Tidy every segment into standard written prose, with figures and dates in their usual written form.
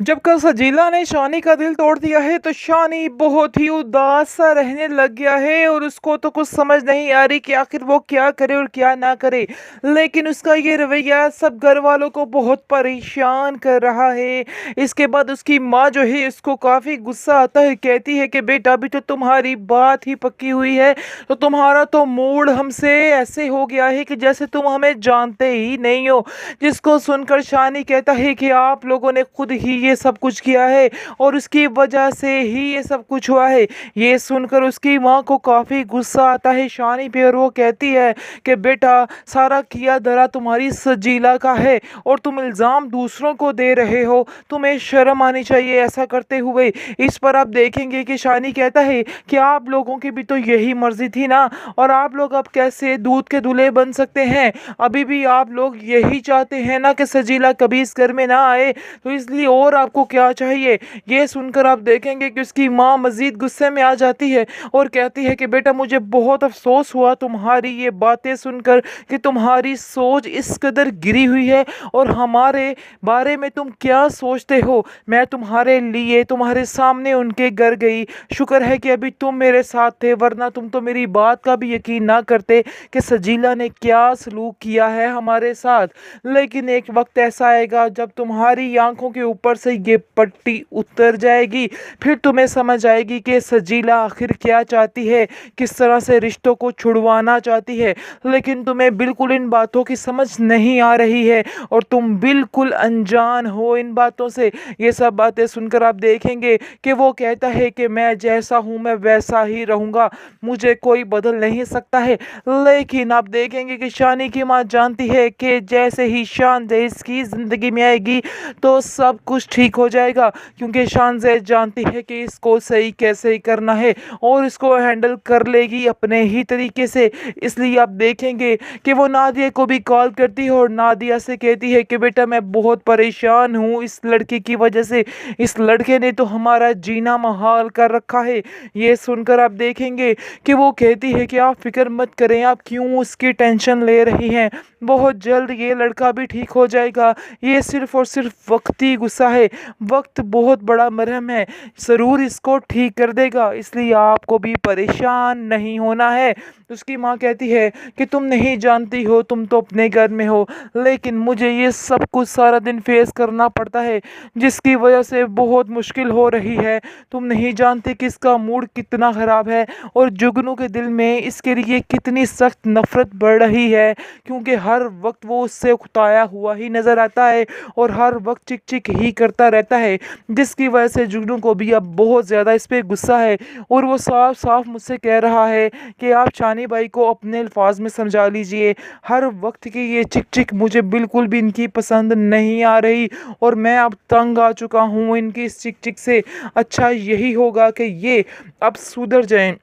जब कल सजीला ने शानी का दिल तोड़ दिया है तो शानी बहुत ही उदास सा रहने लग गया है और उसको तो कुछ समझ नहीं आ रही कि आखिर वो क्या करे और क्या ना करे। लेकिन उसका ये रवैया सब घर वालों को बहुत परेशान कर रहा है। इसके बाद उसकी माँ जो है उसको काफ़ी गुस्सा आता है, कहती है कि बेटा अभी तो तुम्हारी बात ही पक्की हुई है, तो तुम्हारा तो मूड हमसे ऐसे हो गया है कि जैसे तुम हमें जानते ही नहीं हो। जिसको सुनकर शानी कहता है कि आप लोगों ने खुद ही ये सब कुछ किया है और उसकी वजह से ही ये सब कुछ हुआ है। ये सुनकर उसकी माँ को काफ़ी गुस्सा आता है शानी पे और वो कहती है कि बेटा सारा किया धरा तुम्हारी सजीला का है और तुम इल्ज़ाम दूसरों को दे रहे हो, तुम्हें शर्म आनी चाहिए ऐसा करते हुए। इस पर आप देखेंगे कि शानी कहता है कि आप लोगों की भी तो यही मर्जी थी ना, और आप लोग अब कैसे दूध के दूल्हे बन सकते हैं। अभी भी आप लोग यही चाहते हैं ना कि सजीला कभी इस घर में ना आए, तो इसलिए और आपको क्या चाहिए। ये सुनकर आप देखेंगे कि उसकी माँ मज़ीद गुस्से में आ जाती है और कहती है कि बेटा मुझे बहुत अफसोस हुआ तुम्हारी ये बातें सुनकर कि तुम्हारी सोच इस कदर गिरी हुई है और हमारे बारे में तुम क्या सोचते हो। मैं तुम्हारे लिए तुम्हारे सामने उनके घर गई, शुक्र है कि अभी तुम मेरे साथ थे, वरना तुम तो मेरी बात का भी यकीन ना करते कि सजीला ने क्या सलूक किया है हमारे साथ। लेकिन एक वक्त ऐसा आएगा जब तुम्हारी आंखों के ऊपर से ये पट्टी उतर जाएगी, फिर तुम्हें समझ आएगी कि सजीला आखिर क्या चाहती है, किस तरह से रिश्तों को छुड़वाना चाहती है। लेकिन तुम्हें बिल्कुल इन बातों की समझ नहीं आ रही है और तुम बिल्कुल अनजान हो इन बातों से। ये सब बातें सुनकर आप देखेंगे कि वो कहता है कि मैं जैसा हूँ मैं वैसा ही रहूँगा, मुझे कोई बदल नहीं सकता है। लेकिन आप देखेंगे कि शानी की माँ जानती है कि जैसे ही शानज़ेब इसकी ज़िंदगी में आएगी तो सब कुछ ठीक हो जाएगा, क्योंकि शानज़ेब जानती है कि इसको सही कैसे करना है और इसको हैंडल कर लेगी अपने ही तरीके से। इसलिए आप देखेंगे कि वो नादिया को भी कॉल करती है और नादिया से कहती है कि बेटा मैं बहुत परेशान हूँ इस लड़के की वजह से, इस लड़के ने तो हमारा जीना मुहाल कर रखा है। ये सुनकर आप देखेंगे कि वो कहती है कि आप फिक्र मत करें, आप क्यों उसकी टेंशन ले रही हैं, बहुत जल्द ये लड़का भी ठीक हो जाएगा। ये सिर्फ और सिर्फ वक्ती गुस्सा है, वक्त बहुत बड़ा मरहम है, ज़रूर इसको ठीक कर देगा, इसलिए आपको भी परेशान नहीं होना है। उसकी माँ कहती है कि तुम नहीं जानती हो, तुम तो अपने घर में हो, लेकिन मुझे ये सब कुछ सारा दिन फेस करना पड़ता है जिसकी वजह से बहुत मुश्किल हो रही है। तुम नहीं जानते कि इसका मूड कितना ख़राब है और जुगनू के दिल में इसके लिए कितनी सख्त नफ़रत बढ़ रही है, क्योंकि हर वक्त वो उससे उकताया हुआ ही नज़र आता है और हर वक्त चिक चिक ही करता रहता है, जिसकी वजह से जुगनू को भी अब बहुत ज़्यादा इस पर गुस्सा है और वो साफ साफ मुझसे कह रहा है कि आप शानी भाई को अपने अल्फाज में समझा लीजिए। हर वक्त की ये चिक चिक मुझे बिल्कुल भी इनकी पसंद नहीं आ रही और मैं अब तंग आ चुका हूँ इनकी इस चिक चिक से। अच्छा यही होगा कि ये अब सुधर जाएं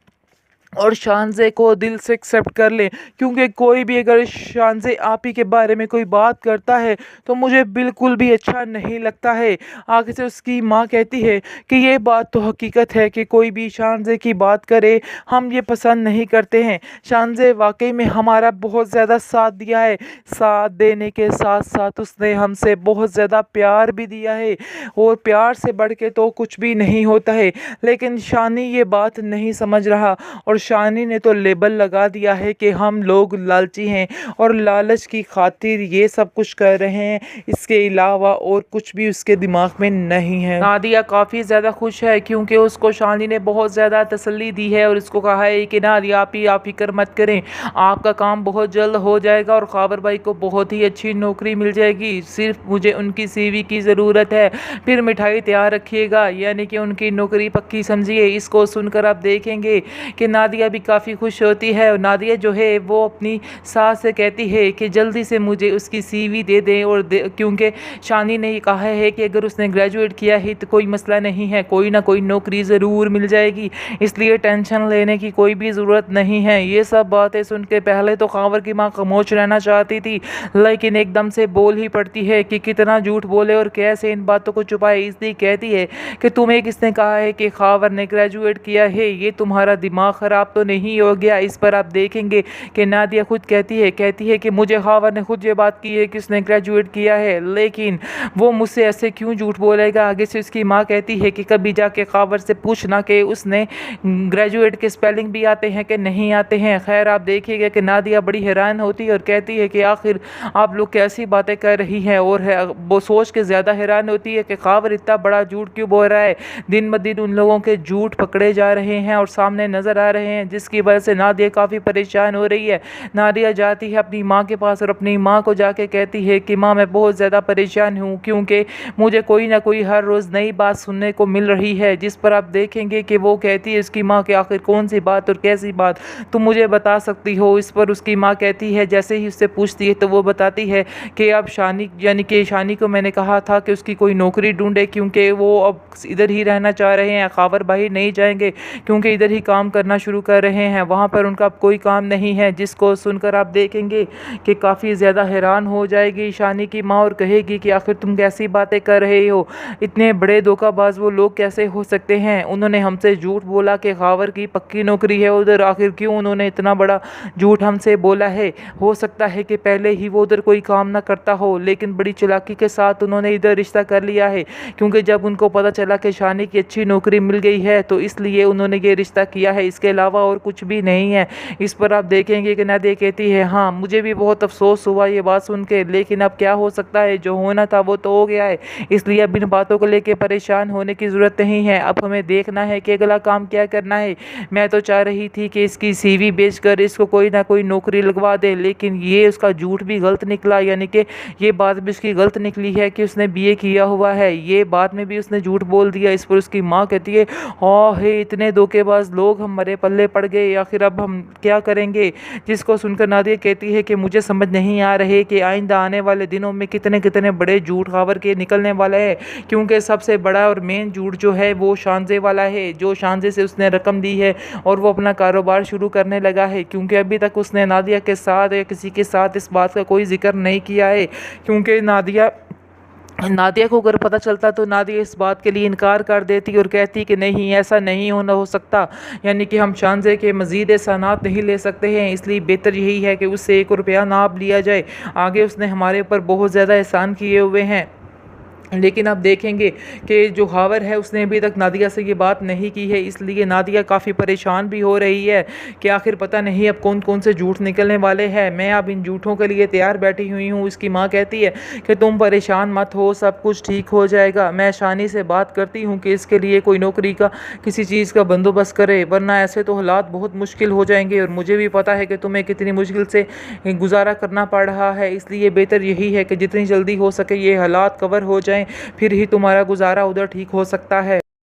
और शानज़े को दिल से एक्सेप्ट कर लें, क्योंकि कोई भी अगर शानज़े आप ही के बारे में कोई बात करता है तो मुझे बिल्कुल भी अच्छा नहीं लगता है। आगे से उसकी माँ कहती है कि ये बात तो हकीकत है कि कोई भी शानज़े की बात करे हम ये पसंद नहीं करते हैं। शानज़े वाकई में हमारा बहुत ज़्यादा साथ दिया है, साथ देने के साथ साथ उसने हमसे बहुत ज़्यादा प्यार भी दिया है और प्यार से बढ़ के तो कुछ भी नहीं होता है। लेकिन शानी ये बात नहीं समझ रहा और शानी ने तो लेबल लगा दिया है कि हम लोग लालची हैं और लालच की खातिर ये सब कुछ कर रहे हैं, इसके अलावा और कुछ भी उसके दिमाग में नहीं है। नादिया काफ़ी ज़्यादा खुश है क्योंकि उसको शानी ने बहुत ज़्यादा तसल्ली दी है और उसको कहा है कि नादिया आप फिक्र मत करें, आपका काम बहुत जल्द हो जाएगा और ख़ाबर भाई को बहुत ही अच्छी नौकरी मिल जाएगी, सिर्फ मुझे उनकी सीवी की ज़रूरत है, फिर मिठाई तैयार रखिएगा, यानी कि उनकी नौकरी पक्की समझिए। इसको सुनकर आप देखेंगे कि नादिया भी काफ़ी खुश होती है और नादिया जो है वो अपनी सास से कहती है कि जल्दी से मुझे उसकी सीवी दे दें और क्योंकि शानी ने ये कहा है कि अगर उसने ग्रेजुएट किया है तो कोई मसला नहीं है, कोई ना कोई नौकरी ज़रूर मिल जाएगी, इसलिए टेंशन लेने की कोई भी ज़रूरत नहीं है। ये सब बातें सुन के पहले तो ख़ावर की माँ खामोश रहना चाहती थी, लेकिन एकदम से बोल ही पड़ती है कि कितना झूठ बोले और कैसे इन बातों को छुपाए। इसलिए कहती है कि तुम्हें किसने कहा है कि ख़ावर ने ग्रेजुएट किया है, ये तुम्हारा दिमाग ख़राब ख़राब तो नहीं हो गया। इस पर आप देखेंगे कि नादिया खुद कहती है कि मुझे खावर ने खुद ये बात की है कि उसने ग्रेजुएट किया है, लेकिन वो मुझसे ऐसे क्यों झूठ बोलेगा। आगे से उसकी माँ कहती है कि कभी जाके खावर से पूछना कि उसने ग्रेजुएट के स्पेलिंग भी आते हैं कि नहीं आते हैं। खैर आप देखिएगा कि नादिया बड़ी हैरान होती है और कहती है कि आखिर आप लोग कैसी बातें कर रही हैं, और वो सोच के ज़्यादा हैरान होती है कि खावर इतना बड़ा झूठ क्यों बोल रहा है। दिन ब दिन उन लोगों के झूठ पकड़े जा रहे हैं और सामने नज़र आ रहे हैं, जिसकी वजह से नादिया काफ़ी परेशान हो रही है। नादिया जाती है अपनी माँ के पास और अपनी माँ को जाके कहती है कि माँ मैं बहुत ज़्यादा परेशान हूँ, क्योंकि मुझे कोई ना कोई हर रोज़ नई बात सुनने को मिल रही है। जिस पर आप देखेंगे कि वो कहती है उसकी माँ कि आखिर कौन सी बात और कैसी बात तुम मुझे बता सकती हो। इस पर उसकी माँ कहती है, जैसे ही उससे पूछती है तो वो बताती है कि अब शानी यानी कि शानी को मैंने कहा था कि उसकी कोई नौकरी ढूंढे, क्योंकि वो अब इधर ही रहना चाह रहे हैं, खावर बाहर नहीं जाएंगे क्योंकि इधर ही काम करना शुरू कर रहे हैं, वहाँ पर उनका कोई काम नहीं है। जिसको सुनकर आप देखेंगे कि काफ़ी ज़्यादा हैरान हो जाएगी शानी की माँ और कहेगी कि आखिर तुम कैसी बातें कर रहे हो, इतने बड़े धोखाबाज वो लोग कैसे हो सकते हैं। उन्होंने हमसे झूठ बोला कि खावर की पक्की नौकरी है उधर, आखिर क्यों उन्होंने इतना बड़ा झूठ हमसे बोला है। हो सकता है कि पहले ही वो उधर कोई काम ना करता हो, लेकिन बड़ी चालाकी के साथ उन्होंने इधर रिश्ता कर लिया है, क्योंकि जब उनको पता चला कि शानी की अच्छी नौकरी मिल गई है तो इसलिए उन्होंने ये रिश्ता किया है, इसके अलावा और कुछ भी नहीं है। इस पर आप देखेंगे कि नादिया कहती है हाँ मुझे भी बहुत अफसोस हुआ ये बात सुन के, लेकिन अब क्या हो सकता है, जो होना था वो तो हो गया है, इसलिए अब इन बातों को लेकर परेशान होने की ज़रूरत नहीं है। अब हमें देखना है कि अगला काम क्या करना है। मैं तो चाह रही थी कि इसकी CV बेचकर इसको कोई ना कोई नौकरी लगवा दे, लेकिन ये उसका झूठ भी गलत निकला, यानी कि ये बात भी उसकी गलत निकली है कि उसने BA किया हुआ है, ये बात में भी उसने झूठ बोल दिया। इस पर उसकी माँ कहती है हाँ हे इतने धोखेबाज लोग हमारे पल्ले पड़ गए, आखिर अब हम क्या करेंगे। जिसको सुनकर नादिया कहती है कि मुझे समझ नहीं आ रहे कि आइंदा आने वाले दिनों में कितने कितने बड़े झूठ खावर के निकलने वाले हैं, क्योंकि सबसे बड़ा और मेन झूठ जो है वो शानजे वाला है, जो शानजे से उसने रकम दी है और वो अपना कारोबार शुरू करने लगा है, क्योंकि अभी तक उसने नादिया के साथ या किसी के साथ इस बात का कोई जिक्र नहीं किया है, क्योंकि नादिया को अगर पता चलता तो नादिया इस बात के लिए इनकार कर देती और कहती कि नहीं ऐसा नहीं होना हो सकता, यानी कि हम शानजे के मज़ीद एहसानात नहीं ले सकते हैं, इसलिए बेहतर यही है कि उससे 1 रुपया ना लिया जाए। आगे उसने हमारे ऊपर बहुत ज़्यादा एहसान किए हुए हैं। लेकिन आप देखेंगे कि जो खावर है उसने अभी तक नादिया से ये बात नहीं की है, इसलिए नादिया काफ़ी परेशान भी हो रही है कि आखिर पता नहीं अब कौन कौन से झूठ निकलने वाले हैं। मैं अब इन झूठों के लिए तैयार बैठी हुई हूँ। उसकी माँ कहती है कि तुम परेशान मत हो, सब कुछ ठीक हो जाएगा। मैं शानी से बात करती हूँ कि इसके लिए कोई नौकरी का किसी चीज़ का बंदोबस्त करे, वरना ऐसे तो हालात बहुत मुश्किल हो जाएंगे, और मुझे भी पता है कि तुम्हें कितनी मुश्किल से गुजारा करना पड़ रहा है, इसलिए बेहतर यही है कि जितनी जल्दी हो सके ये हालात कवर हो जाए, फिर ही तुम्हारा गुजारा उधर ठीक हो सकता है।